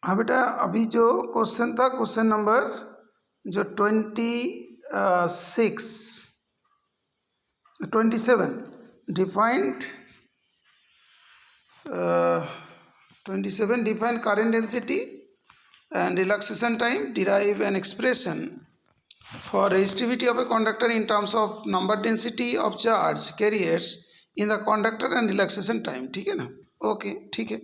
हाँ बेटा, अभी जो क्वेश्चन था, क्वेश्चन नंबर जो 27 defined 27 define current density and relaxation time, derive an expression for resistivity of a conductor in terms of number density of charge carriers in the conductor and relaxation time। ठीक है ना? Okay, ठीक है।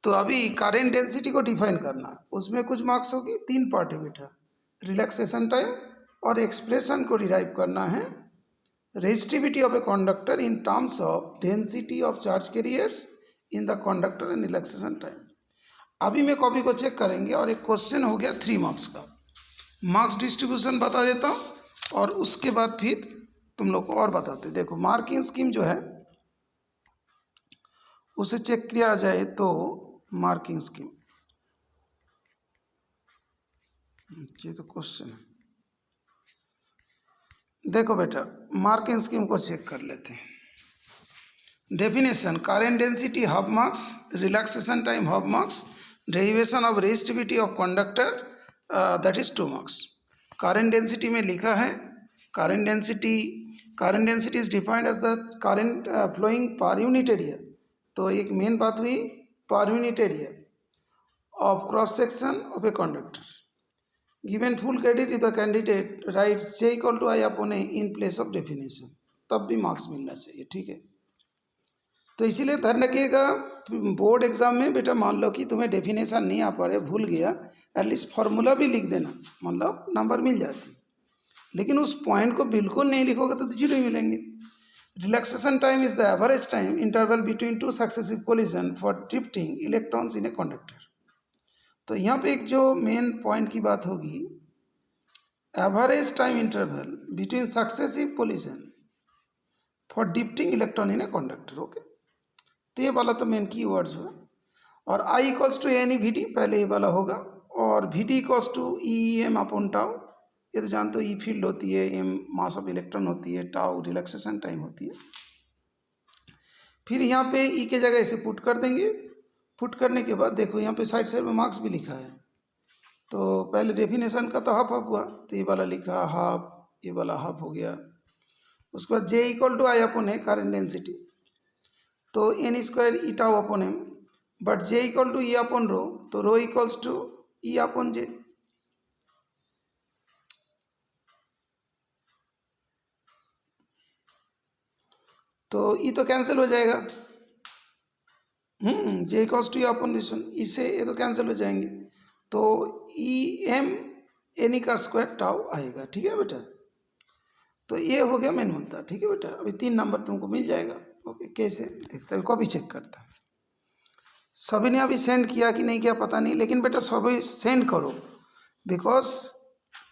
तो अभी current density को define करना, उसमें कुछ मार्क्स होगी, 3 पार्ट है बेटा। रिलैक्सेशन टाइम और एक्सप्रेशन को डिराइव करना है resistivity of a conductor in terms of density of charge carriers in the conductor and relaxation time. अभी मैं कॉपी को चेक करेंगे और एक क्वेश्चन हो गया 3 मार्क्स का। मार्क्स डिस्ट्रीब्यूशन बता देता हूँ और उसके बाद फिर तुम लोग को और बताते। देखो, मार्किंग स्कीम जो है उसे चेक किया जाए तो मार्किंग स्कीम, ये तो क्वेश्चन है। देखो बेटा, मार्किंग स्कीम को चेक कर लेते हैं। Definition: current density half marks, relaxation time half marks, derivation of resistivity of conductor that is 2 marks. Current density में लिखा है current density is defined as the current flowing per unit area. तो एक main बात हुई per unit area of cross section of a conductor. Given full credit is the candidate writes J equal to I upon A in place of definition, तब भी marks मिलना चाहिए। ठीक है, तो इसीलिए ध्यान रखिएगा, बोर्ड एग्जाम में बेटा मान लो कि तुम्हें डेफिनेशन नहीं आ पा रहे, भूल गया, एटलीस्ट फार्मूला भी लिख देना, मतलब नंबर मिल जाती। लेकिन उस पॉइंट को बिल्कुल नहीं लिखोगे तो 0 ही मिलेंगे। Relaxation time is the average time interval between 2 successive collision for drifting electrons in a conductor. तो यहाँ पे एक जो मेन पॉइंट की बात होगी, average time interval between successive collision for drifting electron in a conductor. Okay, तो ये वाला तो मेन की वर्ड्स हुआ। और I equals to N E V D, पहले ये वाला होगा, और V D equals to E M upon tau. ये तो जानते हो, ई फील्ड होती है, एम मास ऑफ इलेक्ट्रॉन होती है, टाउ रिलैक्सेशन टाइम होती है। फिर यहाँ पे ई के जगह इसे पुट कर देंगे। पुट करने के बाद देखो यहाँ पे साइड में मार्क्स भी लिखा है। तो पहले डेफिनेशन का तो हाफ हाफ हुआ, तो ये वाला लिखा हाफ, ये वाला हाफ हो गया। उसके बाद J equal to I upon A current density, तो n square e tau upon m, but J equal to e upon rho, तो rho equals to e upon j. तो ई तो कैंसिल हो जाएगा, J equals to e upon this one, इससे ये तो cancel हो जाएंगे। तो ई एम एन का स्क्वायर टाउ आएगा। ठीक है बेटा, तो ये हो गया मेन मुद्दा। ठीक है बेटा, अभी 3 नंबर तुमको मिल जाएगा। ओके, कैसे देखते हैं, कॉपी चेक करता है। सभी ने अभी सेंड किया कि नहीं किया पता नहीं, लेकिन बेटा सभी सेंड करो, बिकॉज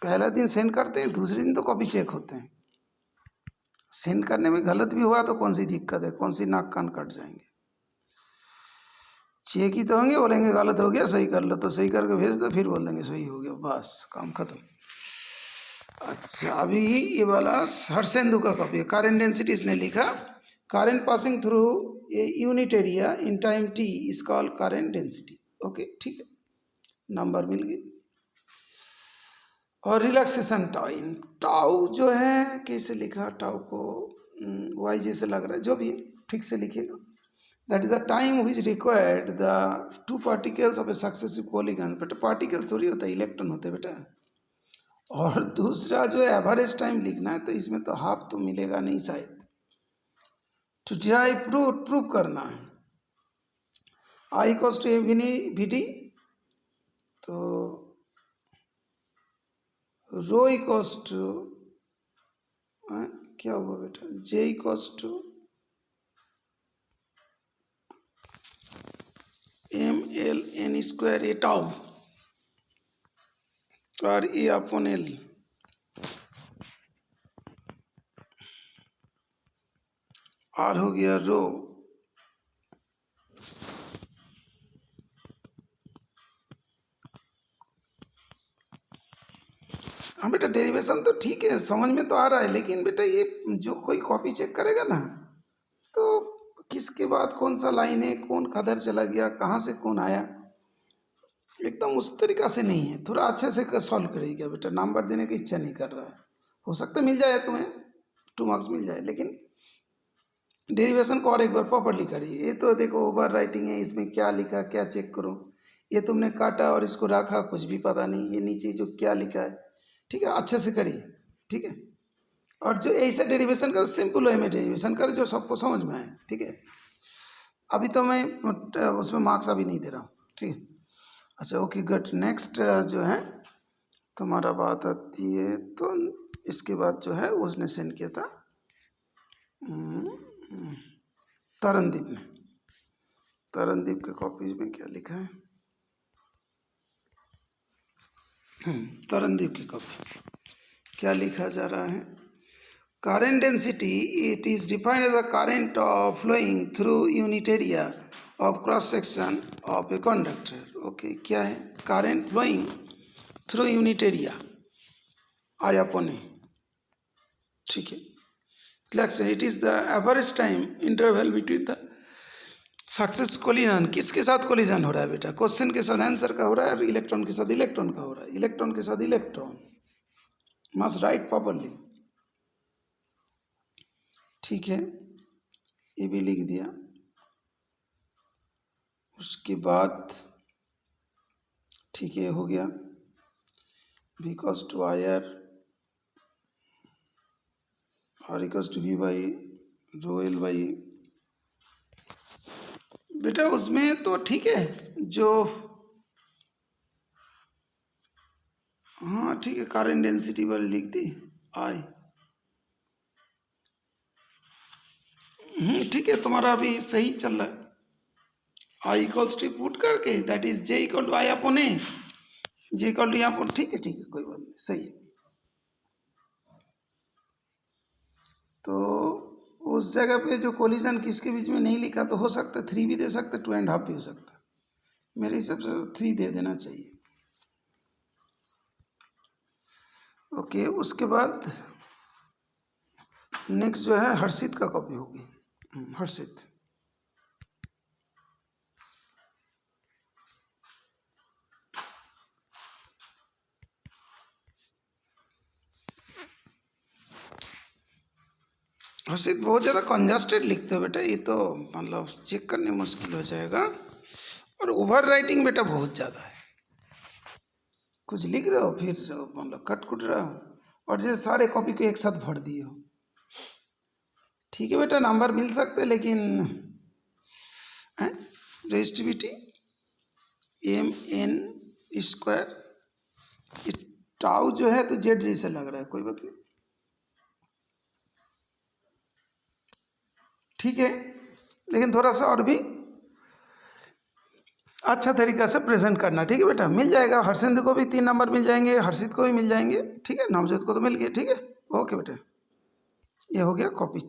पहला दिन सेंड करते हैं, दूसरे दिन तो कॉपी चेक होते हैं। सेंड करने में गलत भी हुआ तो कौन सी दिक्कत है, कौन सी नाक कान कट जाएंगे। चेक ही तो होंगे, बोलेंगे गलत हो गया सही कर लो, तो सही करके भेज दो, फिर बोल देंगे सही हो गया, बस काम खत्म। अच्छा, अभी ये वाला हर्षेंदु का कॉपी है। करंट डेंसिटी इसने लिखा, current passing through a unit area in time t is called current density. Okay, ठीक है, नंबर मिल गए। और रिलैक्सेशन टाइम, टाउ जो है कैसे लिखा, टाउ को वाई जैसे लग रहा है, जो भी ठीक से लिखिएगा। That is the time which required the 2 particles of a successive collision. बेटा पार्टिकल्स थोड़ी होता है, इलेक्ट्रॉन होते हैं बेटा। और दूसरा जो है एवरेज टाइम लिखना है, तो इसमें तो हाफ तो मिलेगा नहीं शायद। टू डिराइव प्रूव करना है I equals to V D, तो रो इक्वल्स टू क्या हुआ बेटा, J equals to M L N square A tau और ए अपॉन एल। आर हो गया रो, हाँ बेटा डेरिवेशन तो ठीक है, समझ में तो आ रहा है, लेकिन बेटा ये जो कोई कॉपी चेक करेगा ना, तो किसके बाद कौन सा लाइन है, कौन कदर चला गया, कहाँ से कौन आया, एकदम उस तरीक़ा से नहीं है, थोड़ा अच्छे से सॉल्व करिएगा बेटा, नंबर देने की इच्छा नहीं कर रहा है। हो सकता है मिल जाए तुम्हें 2 मार्क्स मिल जाए, लेकिन डेरिवेशन को और एक बार प्रॉपरली करिए। ये तो देखो ओवर राइटिंग है, इसमें क्या लिखा क्या चेक करो। ये तुमने काटा और इसको रखा, कुछ भी पता नहीं, ये नीचे जो क्या लिखा है, ठीक है, अच्छे से करिए, ठीक है। और जो ऐसा डेरिवेशन कर, सिंपल वे में डेरिवेशन कर जो सबको समझ में आए, ठीक है। अभी तो मैं उसमें मार्क्स अभी नहीं दे रहा हूँ, ठीक है। अच्छा ओके गुड। नेक्स्ट जो है तुम्हारा बात आती है, तो इसके बाद जो है उसने सेंड किया था तरनदीप ने। तरनदीप के कॉपीज में क्या लिखा है, तरनदीप की कॉपी क्या लिखा जा रहा है। current density, it is defined as a current flowing through unit area of cross section of a conductor. Okay, क्या है current flowing through unit area I upon A, ठीक है। Reflection, it is the average time interval between the success collision. किसके साथ collision हो रहा है बेटा, क्वेश्चन के साथ आंसर का हो रहा है, और इलेक्ट्रॉन के साथ इलेक्ट्रॉन का हो रहा है, इलेक्ट्रॉन के साथ इलेक्ट्रॉन। मस्ट राइट प्रॉपरली, ठीक है, ये भी लिख दिया। उसके बाद ठीक है, हो गया। Because to I R R equals to V by rho L by, बेटा उसमें तो ठीक है जो, हाँ ठीक है, करंट डेंसिटी वाली लिख दी आई, ठीक है, तुम्हारा अभी सही चल रहा है। आई इक्वल्स टू पुट करके that is J equal to I upon A, J equal to यहाँ पर, ठीक है कोई बात नहीं, सही है। तो उस जगह पे जो कोलिजन किसके बीच में नहीं लिखा, तो हो सकता है 3 भी दे सकते, 2.5 भी हो सकता है, मेरे हिसाब से 3 दे देना चाहिए। ओके, उसके बाद नेक्स्ट जो है हर्षित का कॉपी होगी। हर्षित, हर्षित बहुत ज़्यादा कंजस्टेड लिखते हो बेटा, ये तो मतलब चेक करने मुश्किल हो जाएगा, और ओवर राइटिंग बेटा बहुत ज़्यादा है, कुछ लिख रहे हो फिर मतलब कट कुट रहे हो, और जैसे सारे कॉपी को एक साथ भर दिए हो। ठीक है बेटा, नंबर मिल सकते, लेकिन रेजिस्टिविटी mn स्क्वायर, टाउ जो है तो जेड जैसे लग रहा है, कोई बात नहीं, ठीक है, लेकिन थोड़ा सा और भी अच्छा तरीका से प्रेजेंट करना, ठीक है बेटा। मिल जाएगा, हर्षिंद को भी 3 नंबर मिल जाएंगे, हर्षित को भी मिल जाएंगे, ठीक है, नवजोत को तो मिल गए, ठीक है। ओके बेटा, ये हो गया कॉपी।